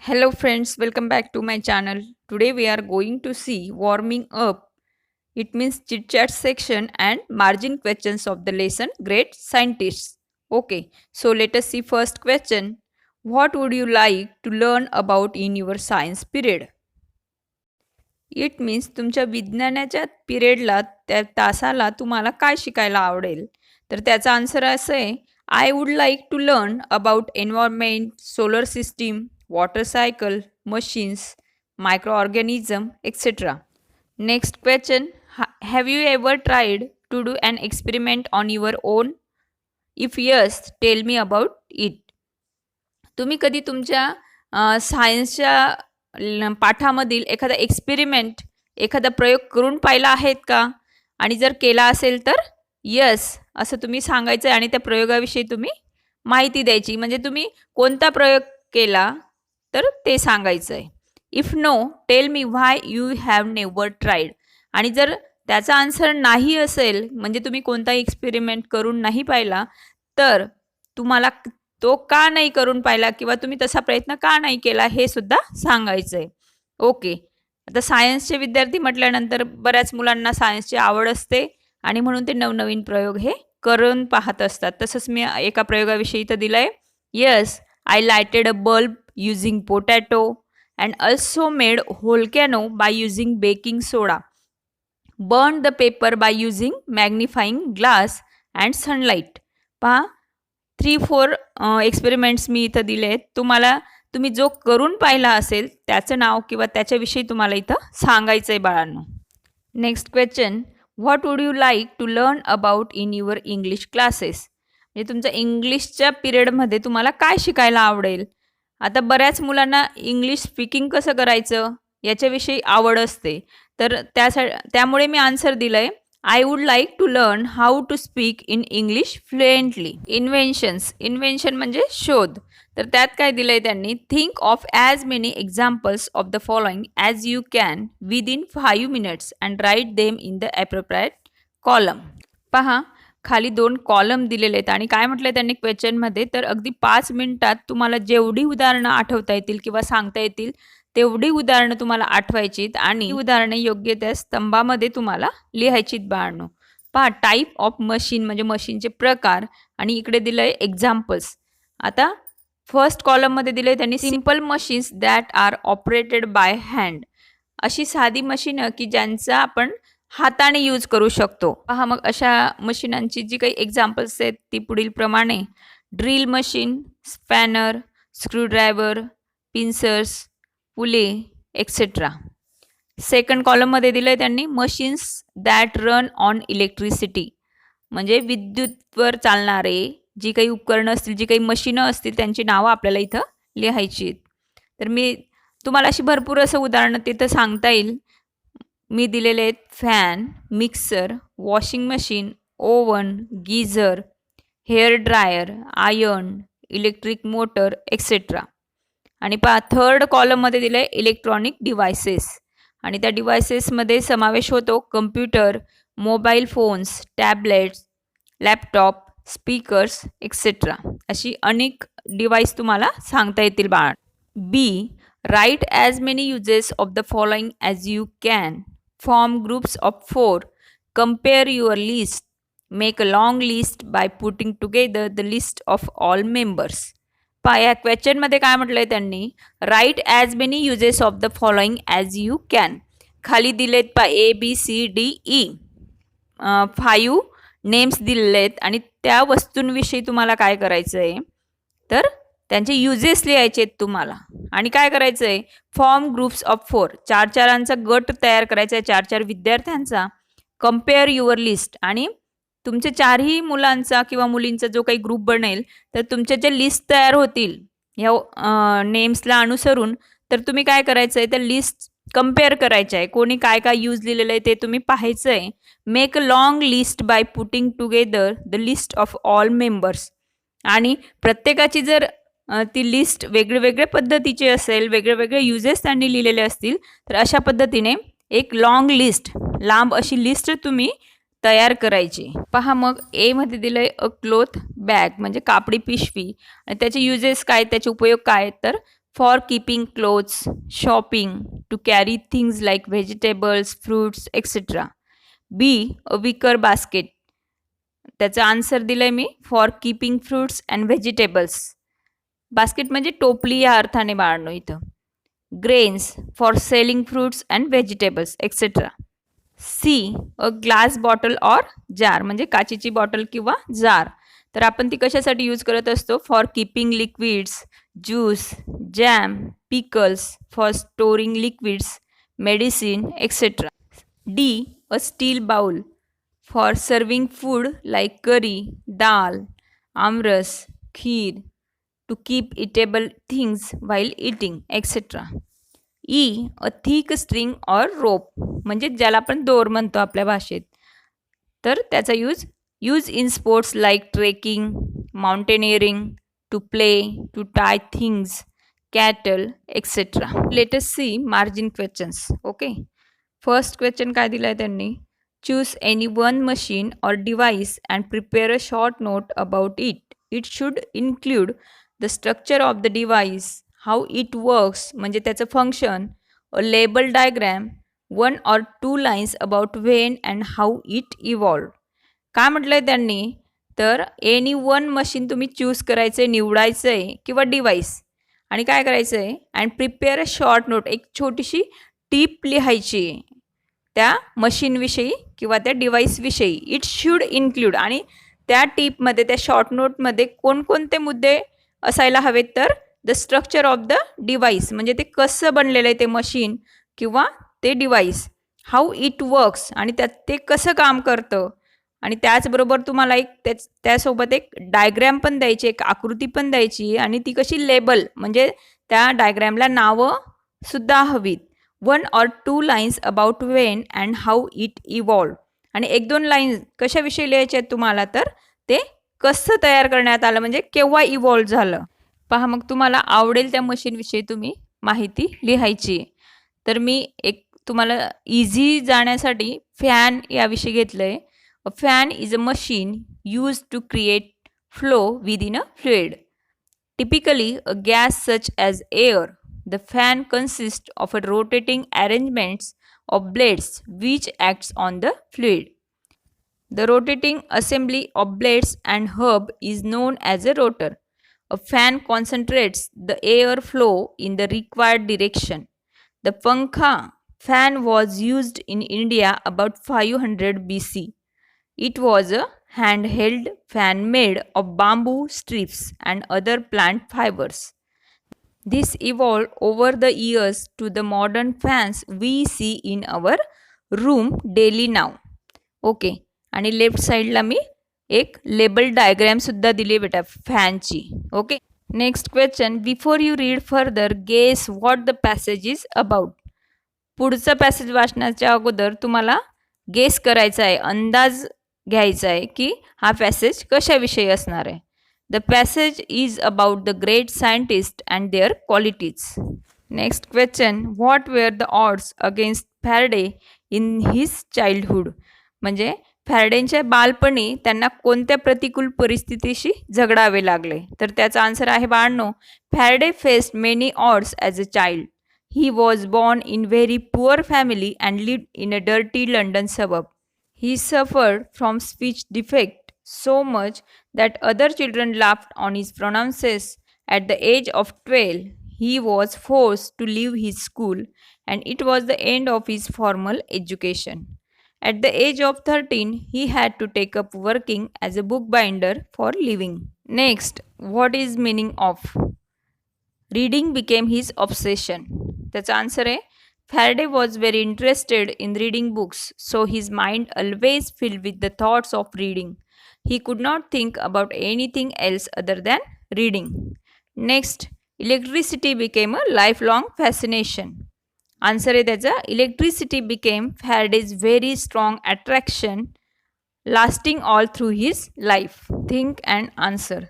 Hello friends, welcome back to my channel. Today we are going to see warming up. It means chit chat section and margin questions of the lesson Great Scientists. Okay, so let us see first question. What would you like to learn about in your science period? It means तुमच्या विज्ञानाच्या पिरियडला त्या तासाला तुम्हाला काय शिकायला आवडेल. तर त्याचा आन्सर असं आहे, I would like to learn about environment, solar system, water cycle, machines, micro organism etcetera. Next question, have you ever tried to do an experiment on your own? If yes, tell me about it. तुम्ही कधी तुमच्या सायन्सच्या पाठामधील एखादा experiment, एखादा प्रयोग करून पाहिला आहेत का? आणि जर केला असेल तर यस असं तुम्ही सांगायचं आहे आणि त्या प्रयोगाविषयी तुम्ही माहिती द्यायची. म्हणजे तुम्ही कोणता प्रयोग केला तर ते सांगायचं आहे. If no, tell me why you have never tried. आणि जर त्याचा आन्सर नाही असेल, म्हणजे तुम्ही कोणताही एक्सपेरिमेंट करून नाही पाहिला, तर तुम्हाला तो का नाही करून पाहिला किंवा तुम्ही तसा प्रयत्न का नाही केला हे सुद्धा सांगायचं आहे. ओके, आता सायन्सचे विद्यार्थी म्हटल्यानंतर बऱ्याच मुलांना सायन्सची आवड असते आणि म्हणून ते नवनवीन प्रयोग हे करून पाहत असतात. तसंच मी एका प्रयोगाविषयी इथं दिलं आहे. Yes, I lighted a bulb using potato and also made volcano by using baking soda, burn the paper by using magnifying glass and sunlight. पहा, 3-4 एक्सपेरिमेंट्स मी इथं दिले आहेत. तुम्ही जो करून पाहिला असेल त्याचं नाव किंवा त्याच्याविषयी तुम्हाला इथं सांगायचं आहे बाळांनो. Next question, what would you like to learn about in your English classes? म्हणजे तुमच्या इंग्लिशच्या पिरियडमध्ये तुम्हाला काय शिकायला आवडेल? आता बऱ्याच मुलांना इंग्लिश स्पीकिंग कसं करायचं याच्याविषयी आवड असते. तर त्यामुळे मी आन्सर दिलं आहे, I would like to learn how to speak in English fluently. Invention म्हणजे शोध. तर त्यात काय दिलं आहे त्यांनी, think of as many examples of the following as you can within 5 minutes and write them in the appropriate column. पहा, खाली 2 कॉलम दिलेले आहेत आणि काय म्हटलं त्यांनी क्वेश्चनमध्ये, तर अगदी 5 मिनिटात तुम्हाला जेवढी उदाहरणं आठवता येतील किंवा सांगता येतील तेवढी उदाहरणं तुम्हाला आठवायचीत आणि उदाहरणे योग्य त्या स्तंभामध्ये तुम्हाला लिहायचीत बाळांनो. पहा, टाईप ऑफ मशीन म्हणजे मशीनचे प्रकार आणि इकडे दिलं आहे एक्झाम्पल्स. आता फर्स्ट कॉलममध्ये दिलं आहे त्यांनी simple machines that are operated by hand. अशी साधी मशीनं की ज्यांचा आपण हाताने यूज करू शकतो. पहा, मग अशा मशीनांची जी काही एक्झाम्पल्स आहेत ती पुढील प्रमाणे, drill machine, spanner, screwdriver, pincers, pulley etcetera. Second कॉलममध्ये दिलं आहे त्यांनी machines that run on electricity. म्हणजे विद्युतवर चालणारे जी काही उपकरणं असतील, जी काही मशीनं असतील त्यांची नावं आपल्याला इथं लिहायची आहेत. तर मी तुम्हाला अशी भरपूर असं उदाहरणं तिथं सांगता येईल. मी दिलेले आहेत fan, mixer, washing machine, oven, geyser, hair dryer, iron, electric motor etcetera. आणि पहा, थर्ड कॉलममध्ये दिलं आहे इलेक्ट्रॉनिक डिव्हायसेस आणि त्या डिव्हायसेसमध्ये समावेश होतो computer, mobile phones, tablets, laptop, speakers etcetera. अशी अनेक डिव्हाइस तुम्हाला सांगता येतील बाळा. B, write as many uses of the following as you can, form groups of 4, compare your list, make a long list by putting together the list of all members. पहा, या क्वेश्चनमध्ये काय म्हटलं आहे त्यांनी, write as many uses of the following as you can. खाली दिलेत पहा ABCDE 5 नेम्स दिलेले आहेत आणि त्या वस्तूंविषयी तुम्हाला काय करायचं आहे, तर त्यांचे युजेस लिहायचे आहेत तुम्हाला. आणि काय करायचं आहे, फॉर्म ग्रुप्स ऑफ 4, 4-4 गट तयार करायचा आहे, 4-4 विद्यार्थ्यांचा. कम्पेअर युअर लिस्ट, आणि तुमचे 4ही मुलांचा किंवा मुलींचा जो काही ग्रुप बनेल तर तुमच्या ज्या लिस्ट तयार होतील ह्या नेम्सला अनुसरून, तर तुम्ही काय करायचं आहे, त्या लिस्ट कम्पेअर करायच्या आहे. कोणी काय काय यूज लिहिलेलं आहे ते तुम्ही पाहायचं आहे. Make a long list by putting together the list of all members. आणि प्रत्येकाची जर ती लिस्ट वेगळ्या पद्धतीची असेल, वेगळे युजेस त्यांनी लिहिलेले असतील, तर अशा पद्धतीने एक लाँग लिस्ट, लांब अशी लिस्ट तुम्ही तयार करायची. पहा मग ए मध्ये दिलंय अ क्लोथ बॅग म्हणजे कापडी पिशवी आणि त्याचे युजेस काय, त्याचे उपयोग काय, तर for keeping clothes, shopping, to carry things like vegetables, fruits etcetera. B a wicker basket, त्याचा आन्सर दिलाय मी for keeping fruits and vegetables. Basket म्हणजे टोपली या अर्थाने बाळनो इथं. Grains for selling fruits and vegetables etcetera. C a glass bottle or jar म्हणजे काचेची बॉटल किंवा जार, तर आपण ती कशासाठी यूज करत असतो, for keeping liquids, juice, jam, pickles, for storing liquids, medicine etcetera. D a steel bowl for serving food like curry, dal, aamras, kheer, to keep eatable things while eating etcetera. E a thick string or rope म्हणजे ज्याला आपण दोर म्हणतो आपल्या भाषेत, तर त्याचा use in sports like trekking, mountaineering, to play, to tie things, cattle etcetera. Let us see margin questions. Okay, first question काय दिलाय त्यांनी, choose any one machine or device and prepare a short note about it. It should include the structure of the device, how it works म्हणजे त्याचं function, a label diagram, 1 or 2 lines about when and how it evolve. काय म्हटलंय त्यांनी, तर any one machine तुम्ही choose करायचं आहे, निवडायचं आहे किंवा डिव्हाइस, आणि काय करायचं आहे, and prepare a short note, एक छोटीशी टीप लिहायची त्या मशीनविषयी किंवा त्या डिव्हाइसविषयी. इट शुड इन्क्ल्यूड, आणि त्या टीपमध्ये, त्या शॉर्ट नोटमध्ये कोणकोणते मुद्दे असायला हवेत, तर the structure of the device म्हणजे ते कसं बनलेलं आहे ते मशीन किंवा ते डिव्हाइस, हाऊ इट वर्क्स आणि त्यात ते कसं काम करतं, आणि त्याचबरोबर तुम्हाला एक त्यासोबत एक डायग्रॅम पण द्यायची, एक आकृती पण द्यायची, आणि ती कशी लेबल म्हणजे त्या डायग्रॅमला नावं सुद्धा हवीत. 1 or 2 lines about when and how it evolve, आणि 1-2 लाईन्स कशाविषयी लिहायचे आहेत तुम्हाला, तर ते कसं तयार करण्यात आलं म्हणजे केव्हा इव्हॉल्व झालं. पहा मग तुम्हाला आवडेल त्या मशीनविषयी तुम्ही माहिती लिहायची. तर मी एक तुम्हाला इझी जाण्यासाठी फॅन याविषयी घेतलं आहे. A fan is a machine use to create flow within a fluid, typically a gas such as air. The fan consists of a rotating arrangements of blades which acts on the fluid. The rotating assembly of blades and hub is known as a rotor. A fan concentrates the air flow in the required direction. The Pankha fan was used in India about 500 BC. It was a handheld fan made of bamboo strips and other plant fibers. This evolved over the years to the modern fans we see in our room daily now. Okay, आणि left साईडला मी एक label diagram सुद्धा दिली बेटा फॅनची. Okay, next question, before you read further guess what the passage is about. पुढचं passage वाचण्याच्या अगोदर तुम्हाला गेस करायचा आहे, अंदाज घ्यायचा आहे की हा पॅसेज कशाविषयी असणार आहे. The passage is about the great scientists and their qualities. Next question, what were the odds against Faraday in his childhood? म्हणजे फॅरडेच्या बालपणी त्यांना कोणत्या प्रतिकूल परिस्थितीशी झगडावे लागले, तर त्याचा आन्सर आहे बाळांनो, Faraday faced many odds as a child. He was born in very poor family and lived in a dirty London suburb. He suffered from speech defect so much that other children laughed on his pronounces. At the age of 12, he was forced to leave his school, and it was the end of his formal education. At the age of 13, he had to take up working as a bookbinder for living. Next, what is meaning of? Reading became his obsession. त्याचा answer आहे, Faraday was very interested in reading books, so his mind always filled with the thoughts of reading. He could not think about anything else other than reading. Next, electricity became a lifelong fascination. Answer आहे त्याचा, electricity became Faraday's very strong attraction, lasting all through his life. Think and answer.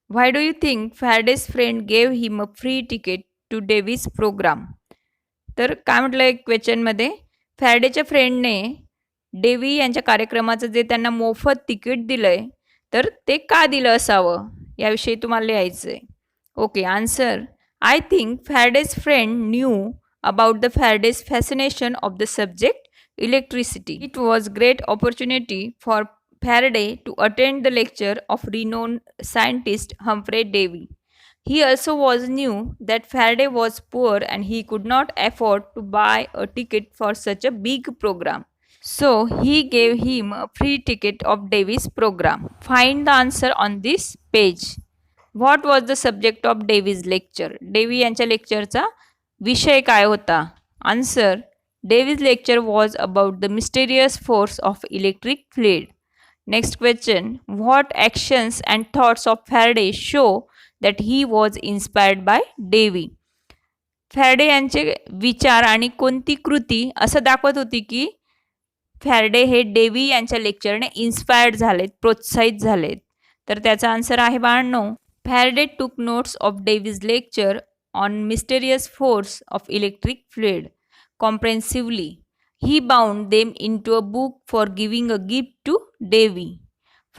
Why do you think Faraday's friend gave him a free ticket to Davis program? तर काय म्हटलं आहे क्वेश्चनमध्ये, फॅरेडेच्या फ्रेंडने Dewey यांच्या कार्यक्रमाचं जे त्यांना मोफत तिकीट दिलंय, तर ते का दिलं असावं याविषयी तुम्हाला लिहायचं आहे. Okay, answer. I think Faraday's friend new about the Faraday's fascination of the subject electricity. It was great opportunity for Faraday to attend the lecture of renowned scientist Humphrey Davy. He also was knew that Faraday was poor and he could not afford to buy a ticket for such a big program. So he gave him a free ticket of Davy's program. Find the answer on this page. What was the subject of Davy's lecture? Davy यांच्या लेक्चरचा विषय काय होता? Answer. Davy's lecture was about the mysterious force of electric field. Next question. What actions and thoughts of Faraday show that he was inspired by Davy? Faraday यांचे विचार आणि कोणती कृती असं दाखवत होती की फॅरेडे हे डेव्ही यांच्या लेक्चरने इन्स्पायर्ड झालेत, प्रोत्साहित झालेत. तर त्याचा आन्सर आहे बाळांनो, Faraday took notes of Davy's lecture on mysterious force of electric fluid comprehensively. He bound them into a book for giving a gift to Davy.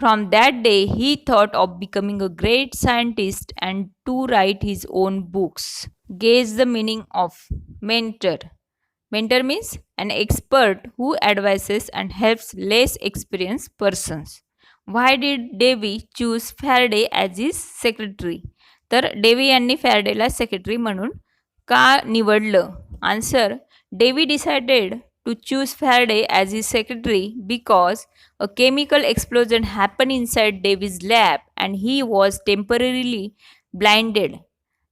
From that day, he thought of becoming a great scientist and to write his own books. Guess the meaning of mentor. Mentor means an expert who advises and helps less experienced persons. Why did Davy choose Faraday as his secretary? तर Davy यांनी फॅरेडेला secretary म्हणून का निवडलं? Answer. Davy decided to choose Faraday as his secretary because a chemical explosion happen inside Davy's lab and he was temporarily blinded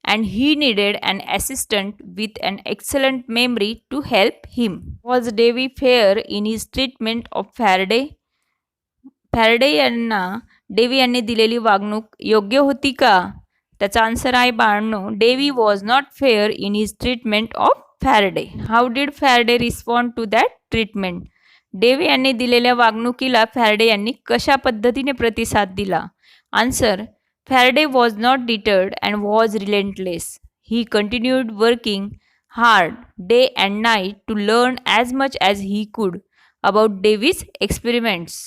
and he needed an assistant with an excellent memory to help him. Was Davy fair in his treatment of Faraday? Faraday यांना Dewey यांनी दिलेली वागणूक योग्य होती का? त्याचा answer आहे बाळांनो, Davy was not fair in his treatment of Faraday. How did Faraday respond to that treatment? Davy यांनी दिलेल्या वागणुकीला फॅरेडे यांनी कशा पद्धतीने प्रतिसाद दिला? Answer. Faraday was not deterred and was relentless. He continued working hard day and night to learn as much as he could about Davy's experiments.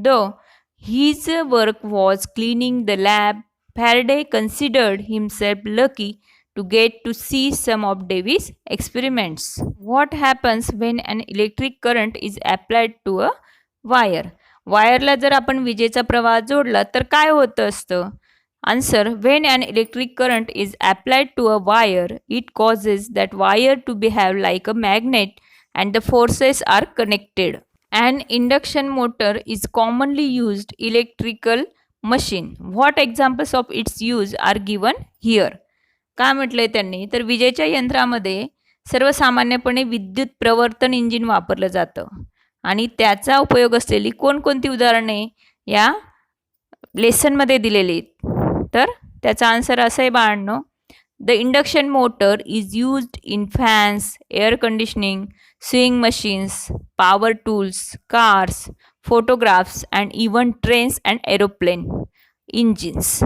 Though his work was cleaning the lab, Faraday considered himself lucky to get to see some of Davy's experiments. What happens when an electric current is applied to a wire? वायरला जर आपण विजेचा प्रवाह जोडला तर काय होतं असतं? Answer. When an electric current is applied to a wire, it causes that wire to behave like a magnet and the forces are connected. An induction motor is commonly used electrical machine. What examples of its use are given here? काय म्हटलंय त्यांनी? तर विजेच्या यंत्रामध्ये सर्वसामान्यपणे विद्युत प्रवर्तन engine वापरलं जातं आणि त्याचा उपयोग असलेली कोणकोणती उदाहरणे या लेसनमध्ये दिलेली आहेत? तर त्याचा आन्सर असं आहे बाळांनो, the induction motor is used in fans, air conditioning, swing machines, power tools, cars, photographs and even trains and aeroplane engines.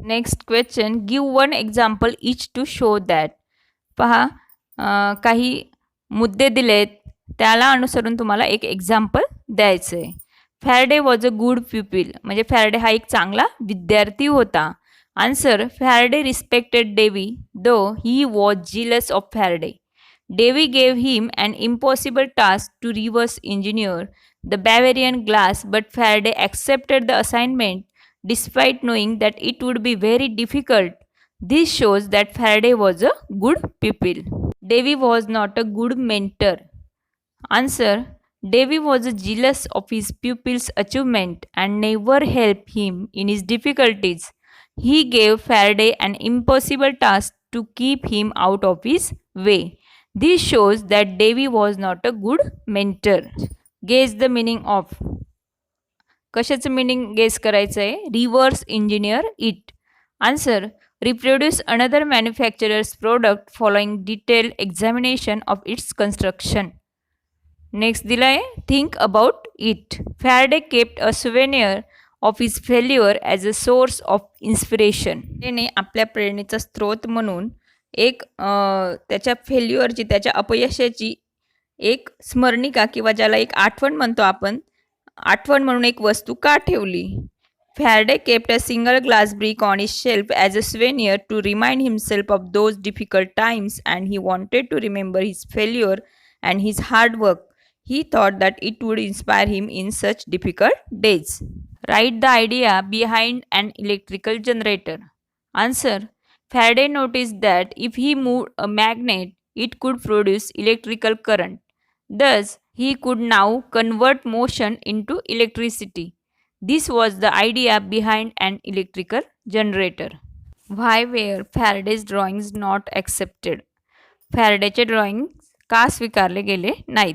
Next question. Give one example each to show that. पहा, काही मुद्दे दिलेत, त्याला अनुसरून तुम्हाला एक एक्झाम्पल द्यायचं आहे. Faraday was a good pupil. म्हणजे फॅरेडे हा एक चांगला विद्यार्थी होता. Answer. Faraday respected Davy though he was jealous of Faraday. Davy gave him an impossible task to reverse engineer the Bavarian glass but Faraday accepted the assignment despite knowing that it would be very difficult. This shows that Faraday was a good pupil. Davy was not a good mentor. Answer. Davy was jealous of his pupil's achievement and never helped him in his difficulties. He gave Faraday an impossible task to keep him out of his way. This shows that Davy was not a good mentor. Guess the meaning of. कशाचं meaning guess करायचं आहे? Reverse engineer it. Answer. Reproduce another manufacturer's product following detailed examination of its construction. Next दिला आहे think about it. Faraday kept a souvenir of his failure as a source of inspiration. त्याने आपल्या प्रेरणेचा स्रोत म्हणून एक त्याच्या फेल्युअरची, त्याच्या अपयशाची एक स्मरणिका किंवा ज्याला एक आठवण म्हणतो आपण, आठवण म्हणून एक वस्तू का ठेवली? Faraday kept a single glass brick on his shelf as a souvenir to remind himself of those difficult times, and he wanted to remember his failure and his hard work. He thought that it would inspire him in such difficult days. Write the idea behind an electrical generator. Answer. Faraday noticed that if he moved a magnet, it could produce electrical current. Thus, he could now convert motion into electricity. This was the idea behind an electrical generator. Why were Faraday's drawings not accepted? फॅरेडेचे drawings का स्वीकारले गेले नाहीत?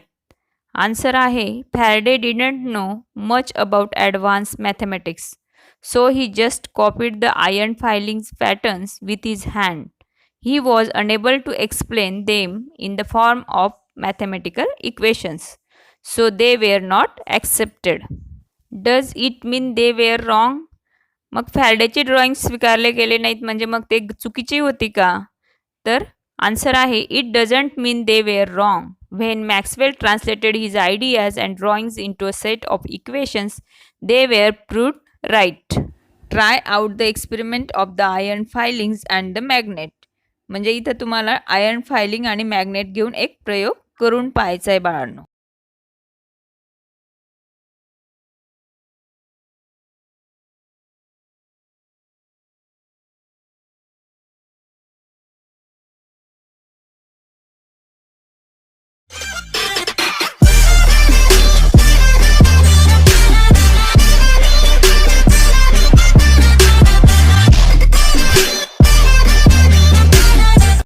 Answer आहे Faraday didn't know much about advance mathematics, so he just copied the iron filings patterns with his hand. He was unable to explain them in the form of mathematical equations, so they were not accepted. Does it mean they were wrong? मग फॅरेडेचे drawing स्वीकारले गेले नाहीत म्हणजे मग ते चुकीची होती का? तर आन्सर आहे it doesn't mean they were wrong. When Maxwell translated his ideas and drawings into a set of equations, they were proved right. Try out the experiment of the iron filings and the magnet. म्हणजे इथं तुम्हाला iron filing आणि magnet घेऊन एक प्रयोग करून पाहायचा आहे बाळांनो.